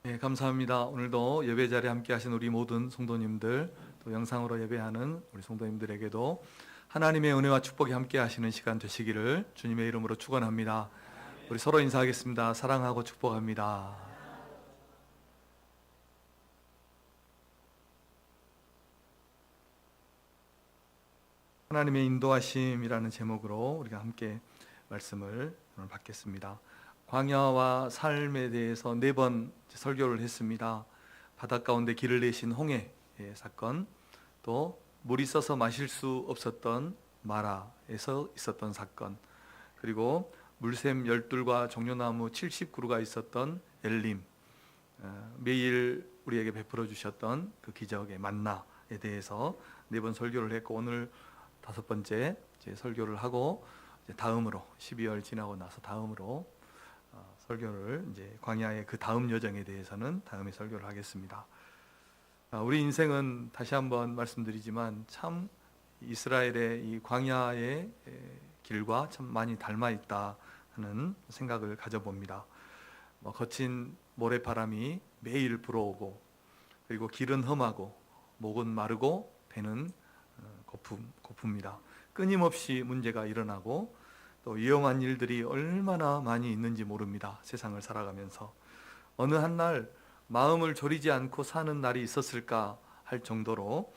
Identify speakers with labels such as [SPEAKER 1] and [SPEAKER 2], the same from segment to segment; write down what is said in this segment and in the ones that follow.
[SPEAKER 1] 예, 감사합니다. 오늘도 예배 자리에 함께 하신 우리 모든 성도님들, 또 영상으로 예배하는 우리 성도님들에게도 하나님의 은혜와 축복이 함께 하시는 시간 되시기를 주님의 이름으로 축원합니다. 우리 서로 인사하겠습니다. 사랑하고 축복합니다. 하나님의 인도하심이라는 제목으로 우리가 함께 말씀을 오늘 받겠습니다. 광야와 삶에 대해서 4번 설교를 했습니다. 바닷 가운데 길을 내신 홍해의 사건, 또 물이 써서 마실 수 없었던 마라에서 있었던 사건, 그리고 물샘 12과 종려나무 70그루가 있었던 엘림, 매일 우리에게 베풀어 주셨던 그 기적의 만나에 대해서 4번 설교를 했고, 오늘 5번째 설교를 하고 다음으로 12월 지나고 나서 다음으로 설교를 이제 광야의 그 다음 여정에 대해서는 다음에 설교를 하겠습니다. 우리 인생은 다시 한번 말씀드리지만 참 이스라엘의 이 광야의 길과 참 많이 닮아 있다 하는 생각을 가져봅니다. 거친 모래바람이 매일 불어오고, 그리고 길은 험하고 목은 마르고 배는 고픕니다. 끊임없이 문제가 일어나고 또 위험한 일들이 얼마나 많이 있는지 모릅니다. 세상을 살아가면서 어느 한 날 마음을 졸이지 않고 사는 날이 있었을까 할 정도로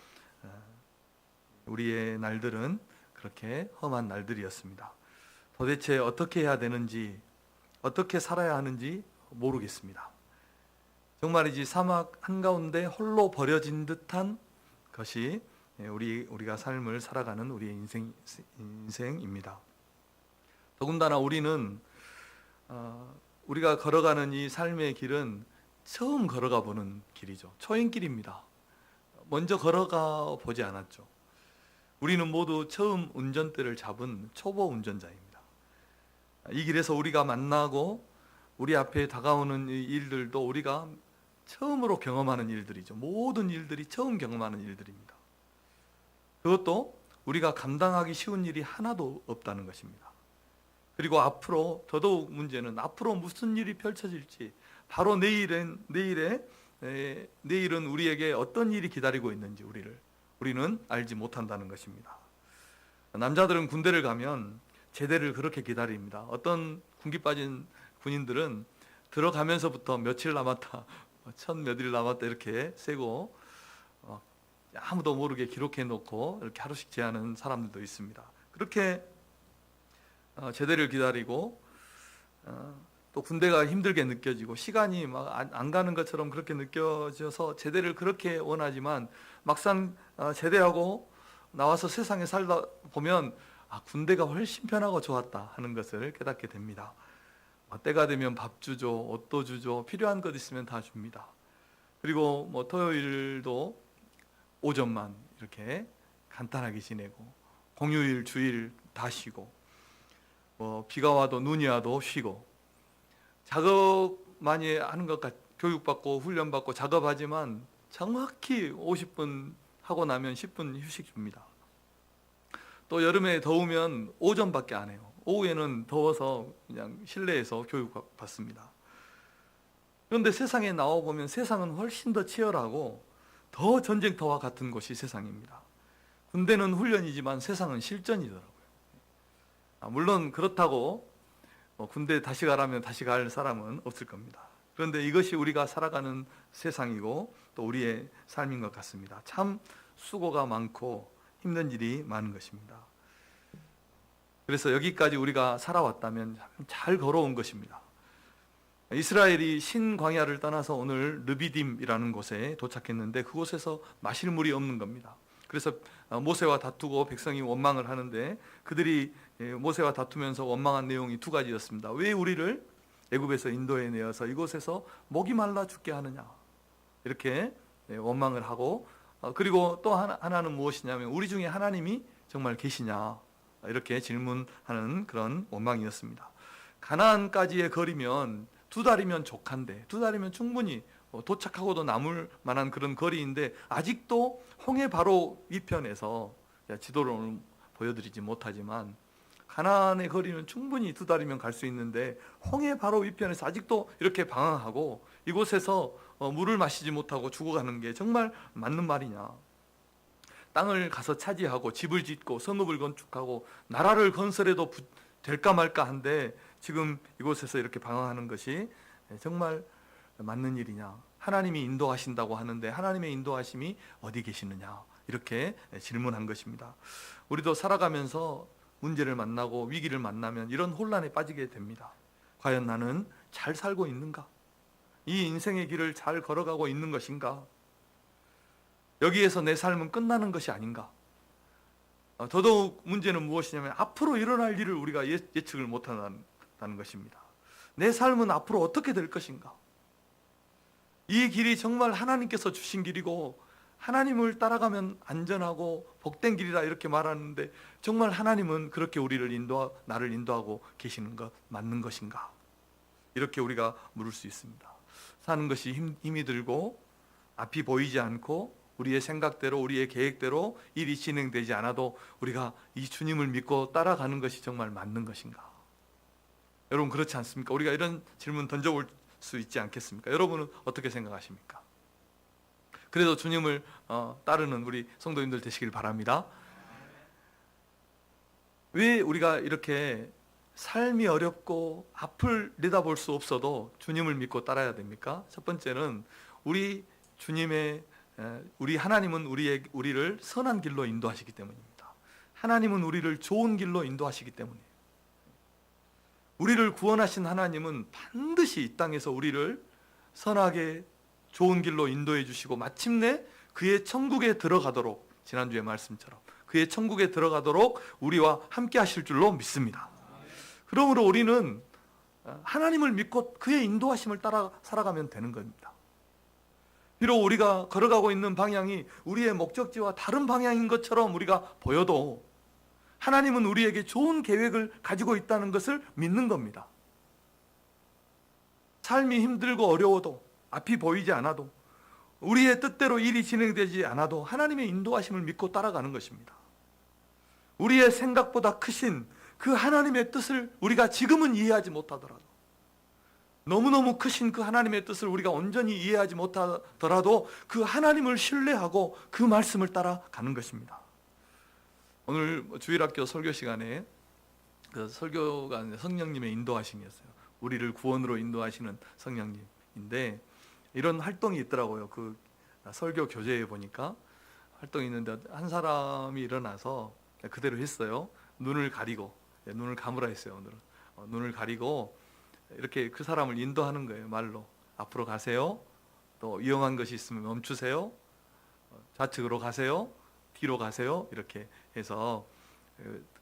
[SPEAKER 1] 우리의 날들은 그렇게 험한 날들이었습니다. 도대체 어떻게 해야 되는지, 어떻게 살아야 하는지 모르겠습니다. 정말이지 사막 한가운데 홀로 버려진 듯한 것이 우리가 삶을 살아가는 우리의 인생입니다. 더군다나 우리는 우리가 걸어가는 이 삶의 길은 처음 걸어가 보는 길이죠. 초행길입니다. 먼저 걸어가 보지 않았죠. 우리는 모두 처음 운전대를 잡은 초보 운전자입니다. 이 길에서 우리가 만나고 우리 앞에 다가오는 이 일들도 우리가 처음으로 경험하는 일들이죠. 모든 일들이 처음 경험하는 일들입니다. 그것도 우리가 감당하기 쉬운 일이 하나도 없다는 것입니다. 그리고 앞으로 더더욱 문제는 앞으로 무슨 일이 펼쳐질지, 바로 내일은 우리에게 어떤 일이 기다리고 있는지 우리는 알지 못한다는 것입니다. 남자들은 군대를 가면 제대를 그렇게 기다립니다. 어떤 군기 빠진 군인들은 들어가면서부터 며칠 남았다, 천 몇일 남았다 이렇게 세고 아무도 모르게 기록해 놓고 이렇게 하루씩 재하는 사람들도 있습니다. 그렇게 제대를 기다리고 또 군대가 힘들게 느껴지고 시간이 막 안 가는 것처럼 그렇게 느껴져서 제대를 그렇게 원하지만 막상 제대하고 나와서 세상에 살다 보면 군대가 훨씬 편하고 좋았다 하는 것을 깨닫게 됩니다. 때가 되면 밥 주죠, 옷도 주죠, 필요한 것 있으면 다 줍니다. 그리고 토요일도 오전만 이렇게 간단하게 지내고, 공휴일, 주일 다 쉬고, 비가 와도 눈이 와도 쉬고, 작업 많이 하는 것 교육받고 훈련받고 작업하지만 정확히 50분 하고 나면 10분 휴식 줍니다. 또 여름에 더우면 오전밖에 안 해요. 오후에는 더워서 그냥 실내에서 교육받습니다. 그런데 세상에 나와보면 세상은 훨씬 더 치열하고 더 전쟁터와 같은 곳이 세상입니다. 군대는 훈련이지만 세상은 실전이더라고요. 물론 그렇다고 군대 다시 가라면 다시 갈 사람은 없을 겁니다. 그런데 이것이 우리가 살아가는 세상이고 또 우리의 삶인 것 같습니다. 참 수고가 많고 힘든 일이 많은 것입니다. 그래서 여기까지 우리가 살아왔다면 잘 걸어온 것입니다. 이스라엘이 신광야를 떠나서 오늘 르비딤이라는 곳에 도착했는데 그곳에서 마실 물이 없는 겁니다. 그래서 모세와 다투고 백성이 원망을 하는데, 그들이 모세와 다투면서 원망한 내용이 2가지였습니다. 왜 우리를 애굽에서 인도해 내어서 이곳에서 목이 말라 죽게 하느냐, 이렇게 원망을 하고, 그리고 또 하나는 무엇이냐면 우리 중에 하나님이 정말 계시냐, 이렇게 질문하는 그런 원망이었습니다. 가나안까지의 거리면 2달이면 족한데, 2달이면 충분히 도착하고도 남을 만한 그런 거리인데 아직도 홍해 바로 위편에서 지도를 오늘 보여드리지 못하지만 가나안의 거리는 충분히 2달이면 갈 수 있는데 홍해 바로 위편에서 아직도 이렇게 방황하고 이곳에서 물을 마시지 못하고 죽어가는 게 정말 맞는 말이냐? 땅을 가서 차지하고 집을 짓고 성읍을 건축하고 나라를 건설해도 될까 말까 한데 지금 이곳에서 이렇게 방황하는 것이 정말 맞는 일이냐? 하나님이 인도하신다고 하는데 하나님의 인도하심이 어디 계시느냐? 이렇게 질문한 것입니다. 우리도 살아가면서 문제를 만나고 위기를 만나면 이런 혼란에 빠지게 됩니다. 과연 나는 잘 살고 있는가? 이 인생의 길을 잘 걸어가고 있는 것인가? 여기에서 내 삶은 끝나는 것이 아닌가? 더더욱 문제는 무엇이냐면 앞으로 일어날 일을 우리가 예측을 못한다는 것입니다. 내 삶은 앞으로 어떻게 될 것인가? 이 길이 정말 하나님께서 주신 길이고 하나님을 따라가면 안전하고 복된 길이라 이렇게 말하는데 정말 하나님은 그렇게 나를 인도하고 계시는 것 맞는 것인가? 이렇게 우리가 물을 수 있습니다. 사는 것이 힘이 들고 앞이 보이지 않고 우리의 생각대로 우리의 계획대로 일이 진행되지 않아도 우리가 이 주님을 믿고 따라가는 것이 정말 맞는 것인가? 여러분 그렇지 않습니까? 우리가 이런 질문 던져볼 수 있지 않겠습니까? 여러분은 어떻게 생각하십니까? 그래도 주님을 따르는 우리 성도님들 되시길 바랍니다. 왜 우리가 이렇게 삶이 어렵고 앞을 내다볼 수 없어도 주님을 믿고 따라야 됩니까? 첫 번째는 우리 하나님은 우리를 선한 길로 인도하시기 때문입니다. 하나님은 우리를 좋은 길로 인도하시기 때문이에요. 우리를 구원하신 하나님은 반드시 이 땅에서 우리를 선하게 좋은 길로 인도해 주시고 마침내 그의 천국에 들어가도록, 지난주의 말씀처럼 그의 천국에 들어가도록 우리와 함께 하실 줄로 믿습니다. 그러므로 우리는 하나님을 믿고 그의 인도하심을 따라 살아가면 되는 겁니다. 비록 우리가 걸어가고 있는 방향이 우리의 목적지와 다른 방향인 것처럼 우리가 보여도 하나님은 우리에게 좋은 계획을 가지고 있다는 것을 믿는 겁니다. 삶이 힘들고 어려워도 앞이 보이지 않아도 우리의 뜻대로 일이 진행되지 않아도 하나님의 인도하심을 믿고 따라가는 것입니다. 우리의 생각보다 크신 그 하나님의 뜻을 우리가 지금은 이해하지 못하더라도 너무너무 크신 그 하나님의 뜻을 우리가 온전히 이해하지 못하더라도 그 하나님을 신뢰하고 그 말씀을 따라가는 것입니다. 오늘 주일학교 설교 시간에 그 설교가 성령님의 인도하심이었어요. 우리를 구원으로 인도하시는 성령님인데 이런 활동이 있더라고요. 그 설교 교재에 보니까 활동이 있는데 한 사람이 일어나서 그대로 했어요. 눈을 감으라 했어요. 오늘은 눈을 가리고 이렇게 그 사람을 인도하는 거예요. 말로 앞으로 가세요. 또 위험한 것이 있으면 멈추세요. 좌측으로 가세요. 뒤로 가세요. 이렇게 해서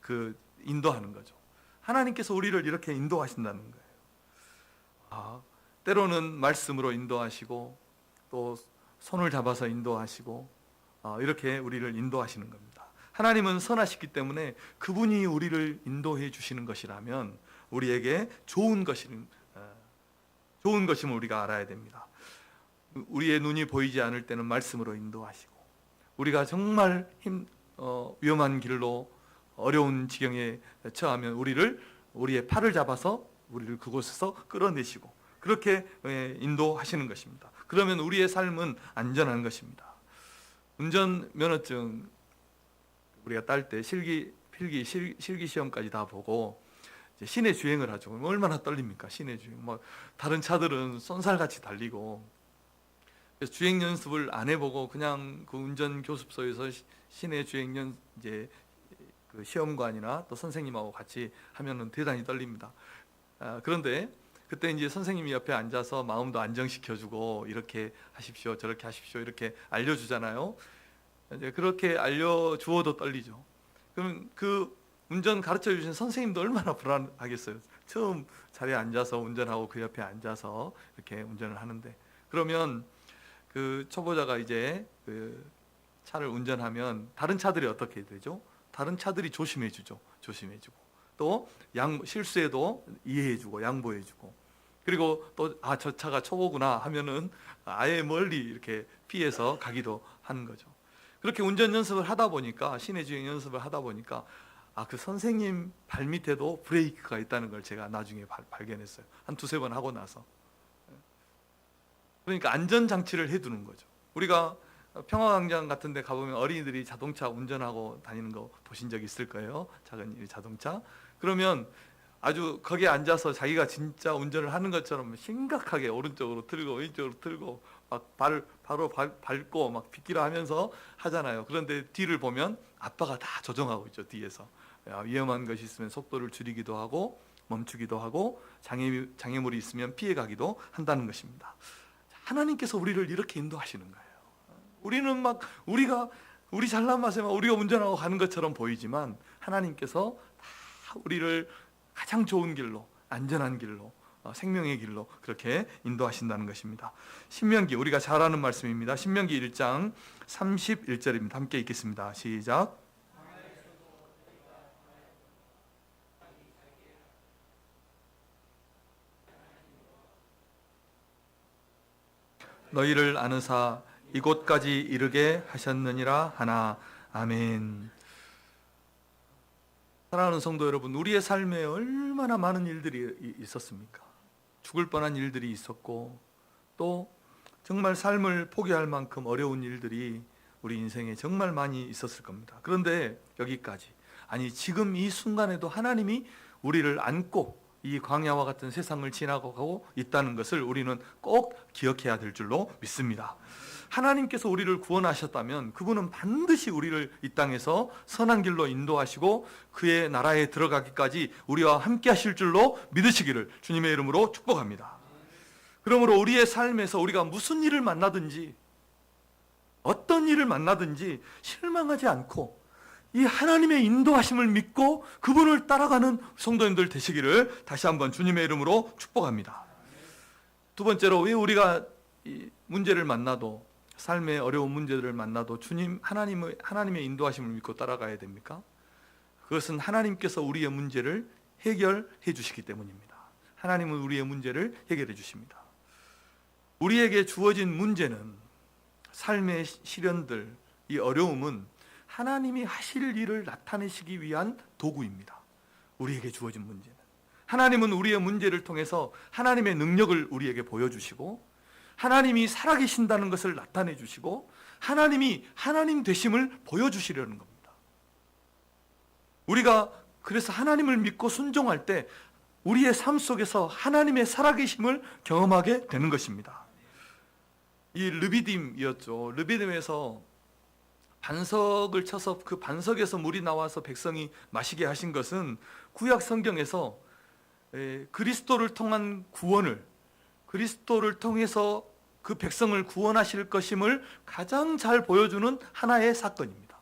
[SPEAKER 1] 그 인도하는 거죠. 하나님께서 우리를 이렇게 인도하신다는 거예요. 때로는 말씀으로 인도하시고 또 손을 잡아서 인도하시고 이렇게 우리를 인도하시는 겁니다. 하나님은 선하시기 때문에 그분이 우리를 인도해 주시는 것이라면 우리에게 좋은 것임을 우리가 알아야 됩니다. 우리의 눈이 보이지 않을 때는 말씀으로 인도하시고 우리가 정말 위험한 길로 어려운 지경에 처하면 우리의 팔을 잡아서 우리를 그곳에서 끌어내시고 그렇게 인도하시는 것입니다. 그러면 우리의 삶은 안전한 것입니다. 운전면허증 우리가 딸 때 필기 시험까지 다 보고 시내 주행을 하죠. 얼마나 떨립니까? 시내 주행. 다른 차들은 쏜살같이 달리고 그래서 주행 연습을 안 해보고 그냥 그 운전 교습소에서 시내 주행 이제 그 시험관이나 또 선생님하고 같이 하면은 대단히 떨립니다. 그런데 그때 이제 선생님이 옆에 앉아서 마음도 안정시켜주고 이렇게 하십시오, 저렇게 하십시오 이렇게 알려주잖아요. 이제 그렇게 알려주어도 떨리죠. 그럼 그 운전 가르쳐 주신 선생님도 얼마나 불안하겠어요. 처음 자리에 앉아서 운전하고 그 옆에 앉아서 이렇게 운전을 하는데 그러면 그 초보자가 이제 그 차를 운전하면 다른 차들이 어떻게 되죠? 다른 차들이 조심해주죠. 조심해주고 또 실수해도 이해해주고 양보해주고 그리고 또 저 차가 초보구나 하면은 아예 멀리 이렇게 피해서 가기도 하는 거죠. 그렇게 운전 연습을 하다 보니까 시내 주행 연습을 하다 보니까 그 선생님 발밑에도 브레이크가 있다는 걸 제가 나중에 발견했어요. 한 두세 번 하고 나서. 그러니까 안전장치를 해두는 거죠. 우리가 평화광장 같은 데 가보면 어린이들이 자동차 운전하고 다니는 거 보신 적 있을 거예요. 작은 자동차. 그러면 아주 거기에 앉아서 자기가 진짜 운전을 하는 것처럼 심각하게 오른쪽으로 틀고 왼쪽으로 틀고 막 바로 밟고 막 빗기라 하면서 하잖아요. 그런데 뒤를 보면 아빠가 다 조정하고 있죠. 뒤에서 위험한 것이 있으면 속도를 줄이기도 하고 멈추기도 하고 장애물이 있으면 피해가기도 한다는 것입니다. 하나님께서 우리를 이렇게 인도하시는 거예요. 우리는 막 우리 잘난 맛에만 우리가 운전하고 가는 것처럼 보이지만 하나님께서 다 우리를 가장 좋은 길로, 안전한 길로, 생명의 길로 그렇게 인도하신다는 것입니다. 신명기, 우리가 잘 아는 말씀입니다. 신명기 1장 31절입니다. 함께 읽겠습니다. 시작. 너희를 아느사 이곳까지 이르게 하셨느니라 하나. 아멘. 사랑하는 성도 여러분, 우리의 삶에 얼마나 많은 일들이 있었습니까? 죽을 뻔한 일들이 있었고 또 정말 삶을 포기할 만큼 어려운 일들이 우리 인생에 정말 많이 있었을 겁니다. 그런데 여기까지, 아니 지금 이 순간에도 하나님이 우리를 안고 이 광야와 같은 세상을 지나가고 있다는 것을 우리는 꼭 기억해야 될 줄로 믿습니다. 하나님께서 우리를 구원하셨다면 그분은 반드시 우리를 이 땅에서 선한 길로 인도하시고 그의 나라에 들어가기까지 우리와 함께 하실 줄로 믿으시기를 주님의 이름으로 축복합니다. 그러므로 우리의 삶에서 우리가 무슨 일을 만나든지 어떤 일을 만나든지 실망하지 않고 이 하나님의 인도하심을 믿고 그분을 따라가는 성도님들 되시기를 다시 한번 주님의 이름으로 축복합니다. 두 번째로, 왜 우리가 이 문제를 만나도, 삶의 어려운 문제들을 만나도 하나님의 인도하심을 믿고 따라가야 됩니까? 그것은 하나님께서 우리의 문제를 해결해 주시기 때문입니다. 하나님은 우리의 문제를 해결해 주십니다. 우리에게 주어진 문제는, 삶의 시련들, 이 어려움은 하나님이 하실 일을 나타내시기 위한 도구입니다. 우리에게 주어진 문제는, 하나님은 우리의 문제를 통해서 하나님의 능력을 우리에게 보여주시고 하나님이 살아계신다는 것을 나타내 주시고 하나님이 하나님 되심을 보여주시려는 겁니다. 우리가 그래서 하나님을 믿고 순종할 때 우리의 삶 속에서 하나님의 살아계심을 경험하게 되는 것입니다. 이 르비딤이었죠. 르비딤에서 반석을 쳐서 그 반석에서 물이 나와서 백성이 마시게 하신 것은 구약 성경에서 그리스도를 통한 구원을, 그리스도를 통해서 그 백성을 구원하실 것임을 가장 잘 보여주는 하나의 사건입니다.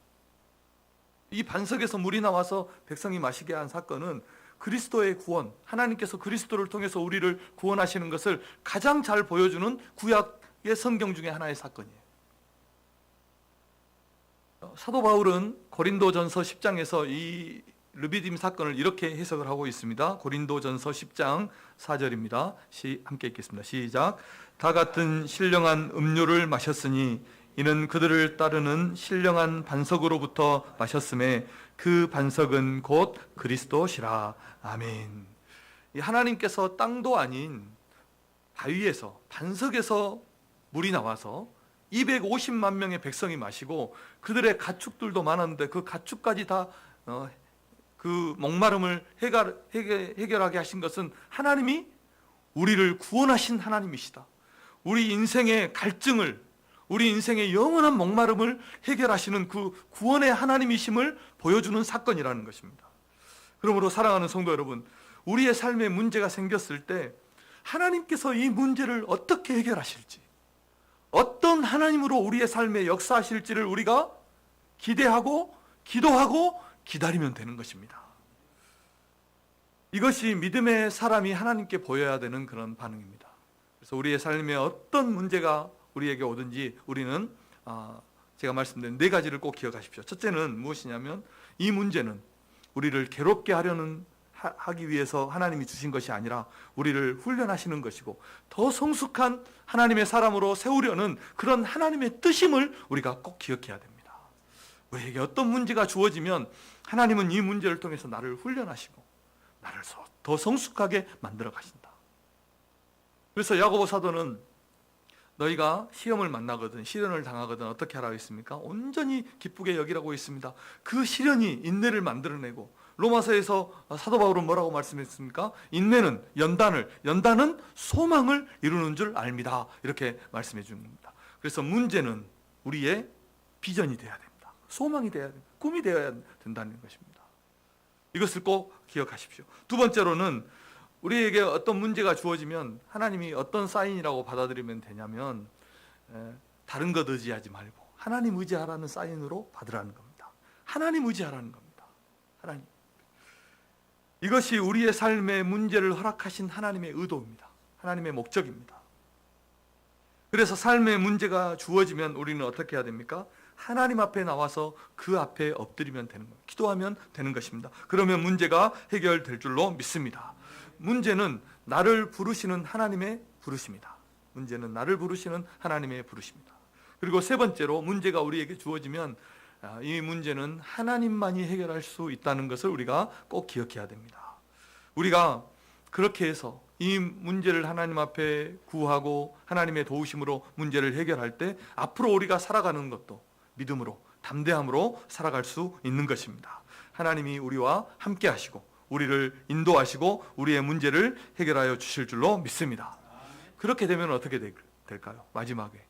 [SPEAKER 1] 이 반석에서 물이 나와서 백성이 마시게 한 사건은 그리스도의 구원, 하나님께서 그리스도를 통해서 우리를 구원하시는 것을 가장 잘 보여주는 구약의 성경 중에 하나의 사건이에요. 사도 바울은 고린도전서 10장에서 이 르비딤 사건을 이렇게 해석을 하고 있습니다. 고린도전서 10장 4절입니다. 함께 읽겠습니다. 시작. 다 같은 신령한 음료를 마셨으니 이는 그들을 따르는 신령한 반석으로부터 마셨음에 그 반석은 곧 그리스도시라. 아멘. 하나님께서 땅도 아닌 바위에서, 반석에서 물이 나와서 250만 명의 백성이 마시고 그들의 가축들도 많았는데 그 가축까지 다 그 목마름을 해결하게 하신 것은 하나님이 우리를 구원하신 하나님이시다. 우리 인생의 갈증을, 우리 인생의 영원한 목마름을 해결하시는 그 구원의 하나님이심을 보여주는 사건이라는 것입니다. 그러므로 사랑하는 성도 여러분, 우리의 삶에 문제가 생겼을 때 하나님께서 이 문제를 어떻게 해결하실지, 어떤 하나님으로 우리의 삶에 역사하실지를 우리가 기대하고 기도하고 기다리면 되는 것입니다. 이것이 믿음의 사람이 하나님께 보여야 되는 그런 반응입니다. 그래서 우리의 삶에 어떤 문제가 우리에게 오든지 우리는 제가 말씀드린 네 가지를 꼭 기억하십시오. 첫째는 무엇이냐면, 이 문제는 우리를 괴롭게 하기 위해서 하나님이 주신 것이 아니라 우리를 훈련하시는 것이고 더 성숙한 하나님의 사람으로 세우려는 그런 하나님의 뜻임을 우리가 꼭 기억해야 됩니다. 우리에게 어떤 문제가 주어지면 하나님은 이 문제를 통해서 나를 훈련하시고 나를 더 성숙하게 만들어 가신다. 그래서 야고보 사도는 너희가 시험을 만나거든 시련을 당하거든 어떻게 하라고 했습니까? 온전히 기쁘게 여기라고 있습니다. 그 시련이 인내를 만들어내고, 로마서에서 사도 바울은 뭐라고 말씀했습니까? 인내는 연단은 소망을 이루는 줄 압니다. 이렇게 말씀해 주는 겁니다. 그래서 문제는 우리의 비전이 되어야 됩니다. 소망이 되어야 됩니다. 꿈이 되어야 된다는 것입니다. 이것을 꼭 기억하십시오. 두 번째로는 우리에게 어떤 문제가 주어지면 하나님이 어떤 사인이라고 받아들이면 되냐면, 다른 것 의지하지 말고 하나님 의지하라는 사인으로 받으라는 겁니다. 하나님 의지하라는 겁니다. 하나님. 이것이 우리의 삶의 문제를 허락하신 하나님의 의도입니다. 하나님의 목적입니다. 그래서 삶의 문제가 주어지면 우리는 어떻게 해야 됩니까? 하나님 앞에 나와서 그 앞에 엎드리면 되는 겁니다. 기도하면 되는 것입니다. 그러면 문제가 해결될 줄로 믿습니다. 문제는 나를 부르시는 하나님의 부르심이다. 문제는 나를 부르시는 하나님의 부르심이다. 그리고 세 번째로, 문제가 우리에게 주어지면 이 문제는 하나님만이 해결할 수 있다는 것을 우리가 꼭 기억해야 됩니다. 우리가 그렇게 해서 이 문제를 하나님 앞에 구하고 하나님의 도우심으로 문제를 해결할 때 앞으로 우리가 살아가는 것도 믿음으로, 담대함으로 살아갈 수 있는 것입니다. 하나님이 우리와 함께 하시고 우리를 인도하시고 우리의 문제를 해결하여 주실 줄로 믿습니다. 그렇게 되면 어떻게 될까요? 마지막에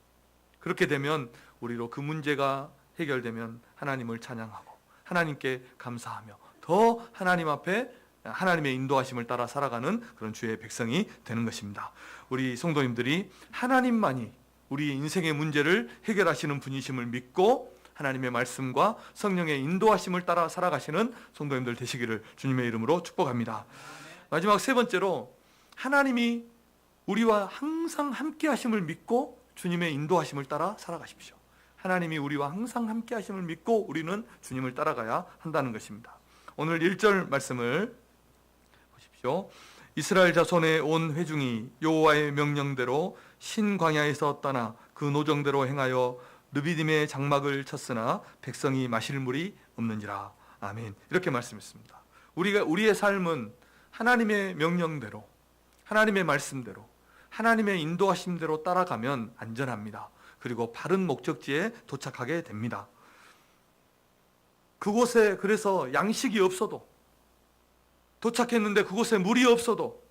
[SPEAKER 1] 그렇게 되면 우리로 그 문제가 해결되면 하나님을 찬양하고 하나님께 감사하며 더 하나님 앞에 하나님의 인도하심을 따라 살아가는 그런 주의 백성이 되는 것입니다. 우리 성도님들이 하나님만이 우리 인생의 문제를 해결하시는 분이심을 믿고 하나님의 말씀과 성령의 인도하심을 따라 살아가시는 성도님들 되시기를 주님의 이름으로 축복합니다. 마지막 세 번째로, 하나님이 우리와 항상 함께 하심을 믿고 주님의 인도하심을 따라 살아가십시오. 하나님이 우리와 항상 함께 하심을 믿고 우리는 주님을 따라가야 한다는 것입니다. 오늘 1절 말씀을 보십시오. 이스라엘 자손의 온 회중이 여호와의 명령대로 신광야에서 떠나 그 노정대로 행하여 르비딤의 장막을 쳤으나 백성이 마실 물이 없는지라. 아멘. 이렇게 말씀했습니다. 우리의 삶은 하나님의 명령대로, 하나님의 말씀대로, 하나님의 인도하심대로 따라가면 안전합니다. 그리고 바른 목적지에 도착하게 됩니다. 그곳에 그래서 양식이 없어도, 도착했는데 그곳에 물이 없어도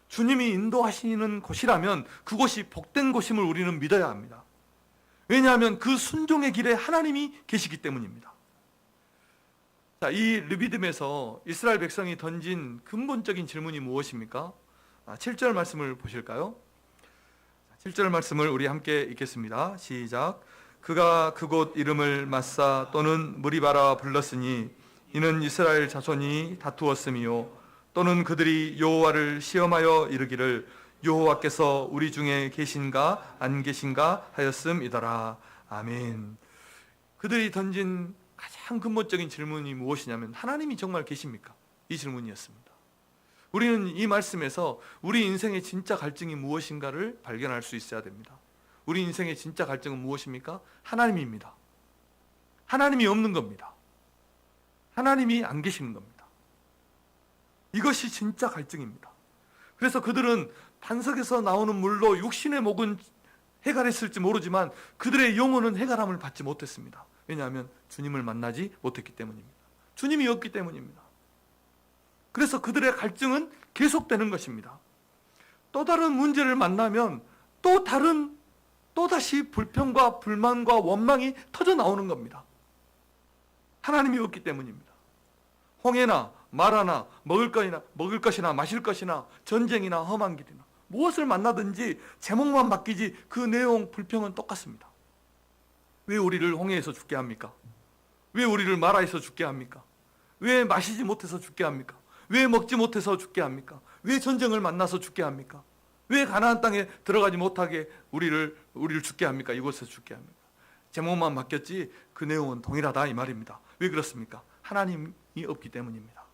[SPEAKER 1] 주님이 인도하시는 곳이라면 그곳이 복된 곳임을 우리는 믿어야 합니다. 왜냐하면 그 순종의 길에 하나님이 계시기 때문입니다. 자, 이 르비딤에서 이스라엘 백성이 던진 근본적인 질문이 무엇입니까? 7절 말씀을 보실까요? 7절 말씀을 우리 함께 읽겠습니다. 시작. 그가 그곳 이름을 마사 또는 무리바라 불렀으니 이는 이스라엘 자손이 다투었음이요 또는 그들이 여호와를 시험하여 이르기를 여호와께서 우리 중에 계신가 안 계신가 하였음이더라. 아멘. 그들이 던진 가장 근본적인 질문이 무엇이냐면, 하나님이 정말 계십니까? 이 질문이었습니다. 우리는 이 말씀에서 우리 인생의 진짜 갈증이 무엇인가를 발견할 수 있어야 됩니다. 우리 인생의 진짜 갈증은 무엇입니까? 하나님입니다. 하나님이 없는 겁니다. 하나님이 안 계시는 겁니다. 이것이 진짜 갈증입니다. 그래서 그들은 반석에서 나오는 물로 육신의 목은 해갈했을지 모르지만 그들의 영혼은 해갈함을 받지 못했습니다. 왜냐하면 주님을 만나지 못했기 때문입니다. 주님이 없기 때문입니다. 그래서 그들의 갈증은 계속되는 것입니다. 또 다른 문제를 만나면 또다시 불평과 불만과 원망이 터져 나오는 겁니다. 하나님이 없기 때문입니다. 홍해나 마라나 먹을 것이나 마실 것이나 전쟁이나 험한 길이나 무엇을 만나든지 제목만 바뀌지 그 내용, 불평은 똑같습니다. 왜 우리를 홍해에서 죽게 합니까? 왜 우리를 마라에서 죽게 합니까? 왜 마시지 못해서 죽게 합니까? 왜 먹지 못해서 죽게 합니까? 왜 전쟁을 만나서 죽게 합니까? 왜 가나안 땅에 들어가지 못하게 우리를 죽게 합니까? 이곳에서 죽게 합니까? 제목만 바뀌었지 그 내용은 동일하다 이 말입니다. 왜 그렇습니까? 하나님이 없기 때문입니다.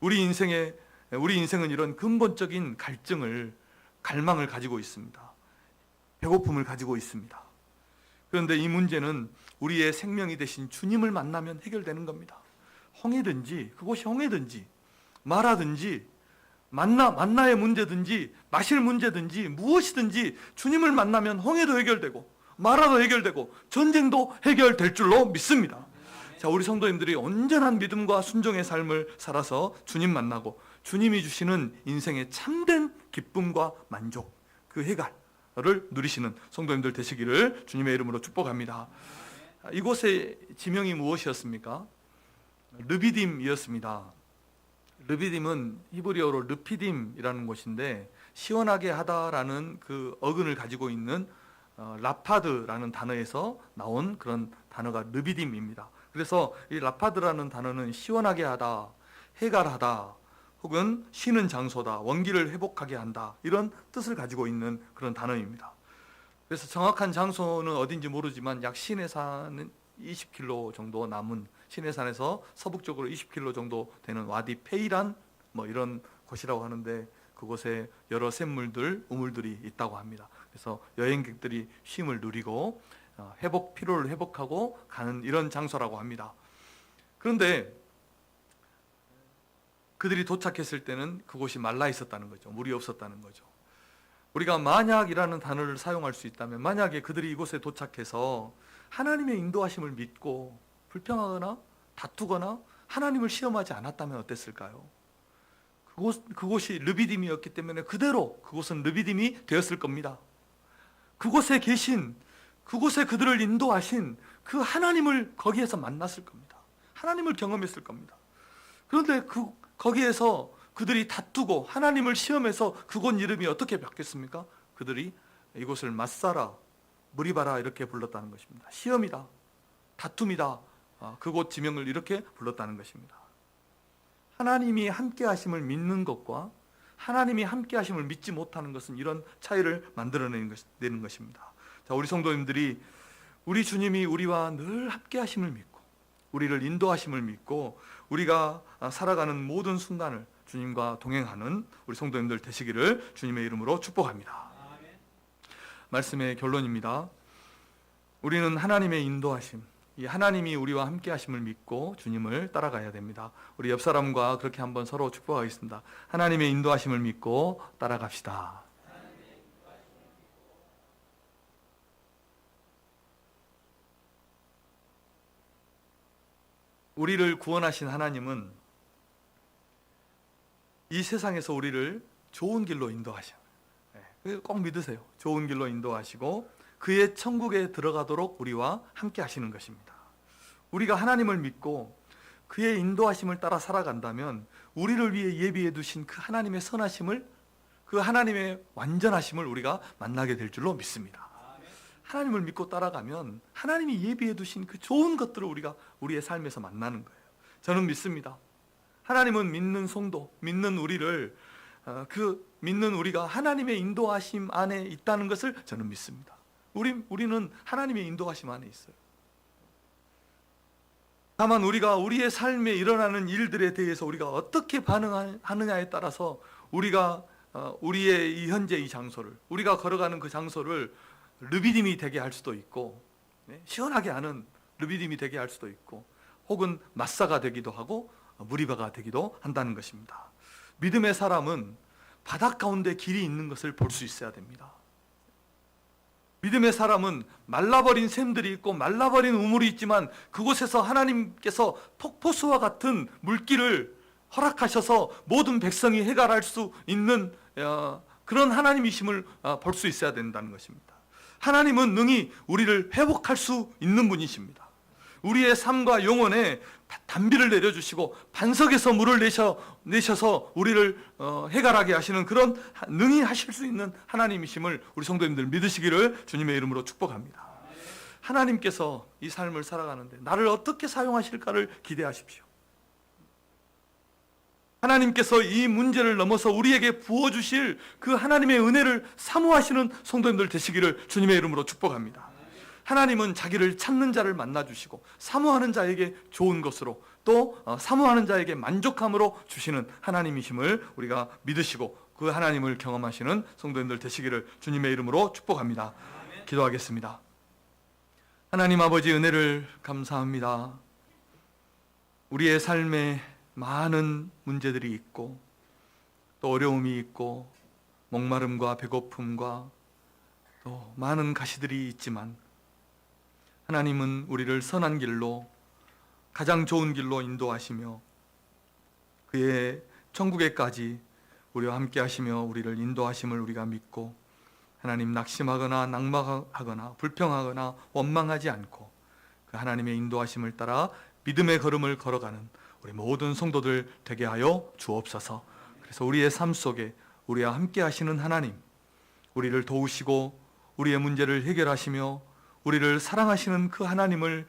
[SPEAKER 1] 우리 인생은 이런 근본적인 갈망을 가지고 있습니다. 배고픔을 가지고 있습니다. 그런데 이 문제는 우리의 생명이 되신 주님을 만나면 해결되는 겁니다. 홍해든지, 그곳이 홍해든지, 마라든지, 만나의 문제든지, 마실 문제든지, 무엇이든지 주님을 만나면 홍해도 해결되고, 마라도 해결되고, 전쟁도 해결될 줄로 믿습니다. 자, 우리 성도님들이 온전한 믿음과 순종의 삶을 살아서 주님 만나고 주님이 주시는 인생의 참된 기쁨과 만족, 그 해결을 누리시는 성도님들 되시기를 주님의 이름으로 축복합니다. 이곳의 지명이 무엇이었습니까? 르비딤이었습니다. 르비딤은 히브리어로 르피딤이라는 곳인데 시원하게 하다라는 그 어근을 가지고 있는 라파드라는 단어에서 나온 그런 단어가 르비딤입니다. 그래서 이 라파드라는 단어는 시원하게 하다, 해갈하다, 혹은 쉬는 장소다, 원기를 회복하게 한다, 이런 뜻을 가지고 있는 그런 단어입니다. 그래서 정확한 장소는 어딘지 모르지만 약 시내산은 20km 정도 남은, 시내산에서 서북쪽으로 20km 정도 되는 와디 페이란 이런 곳이라고 하는데 그곳에 여러 샘물들, 우물들이 있다고 합니다. 그래서 여행객들이 쉼을 누리고 피로를 회복하고 가는 이런 장소라고 합니다. 그런데 그들이 도착했을 때는 그곳이 말라 있었다는 거죠. 물이 없었다는 거죠. 우리가 만약이라는 단어를 사용할 수 있다면, 만약에 그들이 이곳에 도착해서 하나님의 인도하심을 믿고 불평하거나 다투거나 하나님을 시험하지 않았다면 어땠을까요? 그곳이 르비딤이었기 때문에 그대로 그곳은 르비딤이 되었을 겁니다. 그곳에 계신, 그곳에 그들을 인도하신 그 하나님을 거기에서 만났을 겁니다. 하나님을 경험했을 겁니다. 그런데 거기에서 그들이 다투고 하나님을 시험해서 그곳 이름이 어떻게 바뀌었습니까? 그들이 이곳을 마사라, 무리바라 이렇게 불렀다는 것입니다. 시험이다, 다툼이다, 그곳 지명을 이렇게 불렀다는 것입니다. 하나님이 함께 하심을 믿는 것과 하나님이 함께 하심을 믿지 못하는 것은 이런 차이를 만들어내는 것입니다. 자, 우리 성도님들이 우리 주님이 우리와 늘 함께 하심을 믿고 우리를 인도하심을 믿고 우리가 살아가는 모든 순간을 주님과 동행하는 우리 성도님들 되시기를 주님의 이름으로 축복합니다. 말씀의 결론입니다. 우리는 하나님의 인도하심, 이 하나님이 우리와 함께 하심을 믿고 주님을 따라가야 됩니다. 우리 옆 사람과 그렇게 한번 서로 축복하겠습니다. 하나님의 인도하심을 믿고 따라갑시다. 우리를 구원하신 하나님은 이 세상에서 우리를 좋은 길로 인도하셔. 꼭 믿으세요. 좋은 길로 인도하시고 그의 천국에 들어가도록 우리와 함께 하시는 것입니다. 우리가 하나님을 믿고 그의 인도하심을 따라 살아간다면 우리를 위해 예비해 두신 그 하나님의 선하심을, 그 하나님의 완전하심을 우리가 만나게 될 줄로 믿습니다. 하나님을 믿고 따라가면 하나님이 예비해 두신 그 좋은 것들을 우리가 우리의 삶에서 만나는 거예요. 저는 믿습니다. 하나님은 믿는 성도, 믿는 우리를 믿는 우리가 하나님의 인도하심 안에 있다는 것을 저는 믿습니다. 우리는 하나님의 인도하심 안에 있어요. 다만 우리가 우리의 삶에 일어나는 일들에 대해서 우리가 어떻게 반응하느냐에 따라서 우리가 우리의 이 현재 이 장소를, 우리가 걸어가는 그 장소를 르비딤이 되게 할 수도 있고, 시원하게 하는 르비딤이 되게 할 수도 있고, 혹은 마사가 되기도 하고 무리바가 되기도 한다는 것입니다. 믿음의 사람은 바닷 가운데 길이 있는 것을 볼 수 있어야 됩니다. 믿음의 사람은 말라버린 샘들이 있고 말라버린 우물이 있지만 그곳에서 하나님께서 폭포수와 같은 물길을 허락하셔서 모든 백성이 해갈할 수 있는 그런 하나님이심을 볼 수 있어야 된다는 것입니다. 하나님은 능히 우리를 회복할 수 있는 분이십니다. 우리의 삶과 영혼에 단비를 내려주시고 반석에서 물을 내셔서 우리를 해갈하게 하시는 그런 능히 하실 수 있는 하나님이심을 우리 성도님들 믿으시기를 주님의 이름으로 축복합니다. 하나님께서 이 삶을 살아가는데 나를 어떻게 사용하실까를 기대하십시오. 하나님께서 이 문제를 넘어서 우리에게 부어주실 그 하나님의 은혜를 사모하시는 성도님들 되시기를 주님의 이름으로 축복합니다. 하나님은 자기를 찾는 자를 만나주시고 사모하는 자에게 좋은 것으로 또 사모하는 자에게 만족함으로 주시는 하나님이심을 우리가 믿으시고 그 하나님을 경험하시는 성도님들 되시기를 주님의 이름으로 축복합니다. 기도하겠습니다. 하나님 아버지 은혜를 감사합니다. 우리의 삶에 많은 문제들이 있고 또 어려움이 있고 목마름과 배고픔과 또 많은 가시들이 있지만 하나님은 우리를 선한 길로, 가장 좋은 길로 인도하시며 그의 천국에까지 우리와 함께 하시며 우리를 인도하심을 우리가 믿고, 하나님 낙심하거나 낙망하거나 불평하거나 원망하지 않고 그 하나님의 인도하심을 따라 믿음의 걸음을 걸어가는 우리 모든 성도들 되게 하여 주옵소서. 그래서 우리의 삶 속에 우리와 함께 하시는 하나님, 우리를 도우시고 우리의 문제를 해결하시며 우리를 사랑하시는 그 하나님을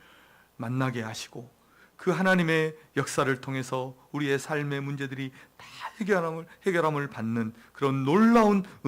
[SPEAKER 1] 만나게 하시고 그 하나님의 역사를 통해서 우리의 삶의 문제들이 다 해결함을 받는 그런 놀라운